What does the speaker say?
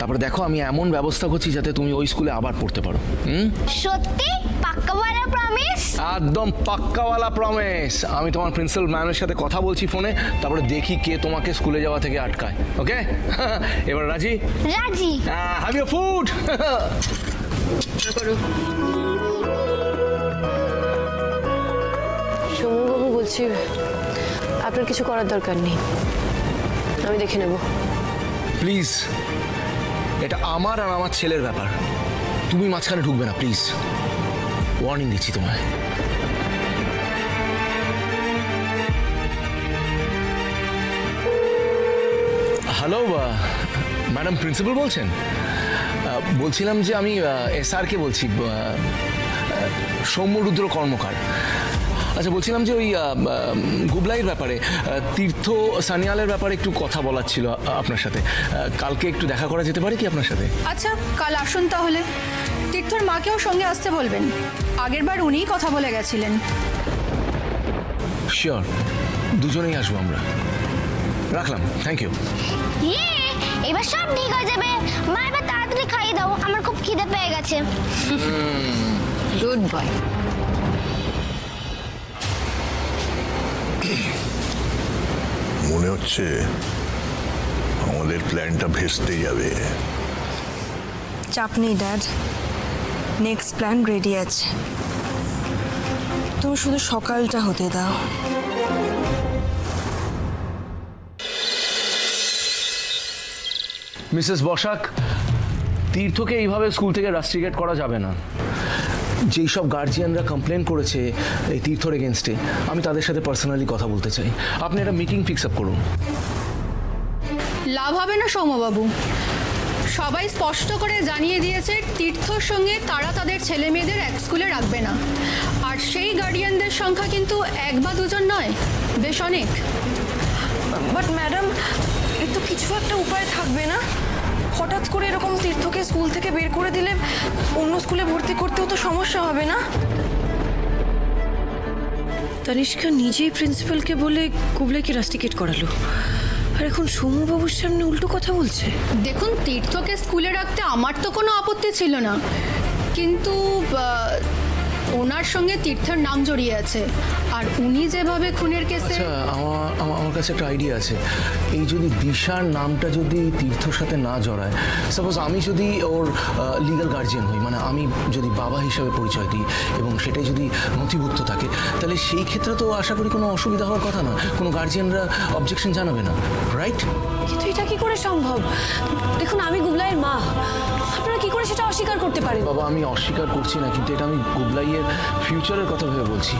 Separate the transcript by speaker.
Speaker 1: তারপরে দেখো আমি এমন ব্যবস্থা করছি যাতে তুমি ওই স্কুলে আবার পড়তে পারো।
Speaker 2: সত্যি পাক্কাওয়ালা প্রমিস?
Speaker 1: একদম পাক্কাওয়ালা প্রমিস। আমি তোমার প্রিন্সিপাল ম্যামের সাথে কথা বলছি ফোনে, তারপরে দেখি কে তোমাকে স্কুলে যাওয়া থেকে আটকায়। ওকে? এবার রাজি?
Speaker 2: রাজি।
Speaker 1: Have your food.
Speaker 3: সৌম্যবাবু বলছি, আপনার কিছু করার দরকার নেই, আমি দেখে নেব।
Speaker 1: প্লিজ, এটা আমার আর আমার ছেলের ব্যাপার, তুমি মাঝখানে ঢুকবে না প্লিজ, ওয়ার্নিং দিচ্ছি তোমায়। হ্যালো ম্যাডাম, প্রিন্সিপাল বলছেন? বলছিলাম যে আমি SR-কে বলছি, সৌম্যরুদ্র কর্মকার। আচ্ছা, বলছিলাম যে ওই গুবলাইয়ের ব্যাপারে, তীর্থ সানিয়ালের ব্যাপারে একটু কথা বলার ছিল আপনার সাথে। কালকে একটু দেখা করা যেতে পারে কি আপনার সাথে?
Speaker 4: আচ্ছা, কাল আসুন তাহলে। তীর্থর মাকেও সঙ্গে আসতে বলবেন, আগের বার উনিই কথা বলে গেছিলেন।
Speaker 1: শিওর, দুজনেই আসবো আমরা। রাখলাম, থ্যাংক ইউ।
Speaker 2: এবার সব ঠিক হয়ে যাবে। মা এবার তাড়াতাড়ি খাইয়ে দাও, আমার খুব খিদে পেয়ে গেছে।
Speaker 3: Good bye.
Speaker 5: মনে হচ্ছে আমাদের প্ল্যানটা ভেস্তে যাবে।
Speaker 6: চাপ নেই ড্যাড, নেক্সট প্ল্যান রেডি আছে, তুমি শুধু সকালটা হতে দাও।
Speaker 1: মিসেস বসাক, তীর্থকে এইভাবে স্কুল থেকে রাস্ট্রিগেট করা যাবে না। যেই সব গার্জিয়ানরা কমপ্লেন করেছে এই তীর্থর এগেনস্টে, আমি তাদের সাথে পার্সোনালি কথা বলতে চাই। আপনি একটা মিটিং ফিক্স আপ করুন।
Speaker 4: লাভ হবে না সৌম্যবাবু, সবাই স্পষ্ট করে জানিয়ে দিয়েছে তীর্থর সঙ্গে তারা তাদের ছেলে মেয়েদের এক স্কুলে রাখবে না। আর সেই গার্ডিয়ানদের সংখ্যা কিন্তু এক বা দুজন নয়, বেশ অনেক।
Speaker 6: বাট ম্যাডাম, এর তো কিছু একটা উপায় থাকবে না? হঠাৎ করে এরকম তীর্থকে স্কুল থেকে বের করে দিলে অন্য স্কুলে ভর্তি করতেও তো সমস্যা হবে না?
Speaker 3: তানিষ্কা নিজেই প্রিন্সিপালকে বলে গুবলাইকে রাস্টিকেট করালো, আর এখন সৌম্যবাবুর সামনে উল্টো কথা বলছে।
Speaker 4: দেখুন, তীর্থকে স্কুলে রাখতে আমার তো কোনো আপত্তি ছিল না, কিন্তু ওনার সঙ্গে তীর্থের নাম জড়িয়ে আছে, আর উনি যেভাবে খুনের কেসে।
Speaker 1: আচ্ছা, আমার কাছে একটা আইডিয়া আছে। এই যদি দিশার নামটা যদি তীর্থর সাথে না জড়ায়, সাপোজ আমি যদি ওর লিগ্যাল গার্জিয়ান হই, মানে আমি যদি বাবা হিসাবে পরিচয় দিই এবং সেটাই যদি নথিভুক্ত থাকে, তাহলে সেই ক্ষেত্রে তো আশা করি কোনো অসুবিধা হওয়ার কথা না, কোনো গার্জিয়ানরা অবজেকশন জানাবে না, রাইট?
Speaker 3: কিন্তু এটা কি করে সম্ভব? দেখুন, আমি গুবলাইয়ের মা, আপনারা কি করে সেটা অস্বীকার করতে পারেন?
Speaker 1: বাবা, আমি অস্বীকার করছি না, কিন্তু এটা আমি গুবলাইয়ের ফিউচারের কথা ভেবে বলছি।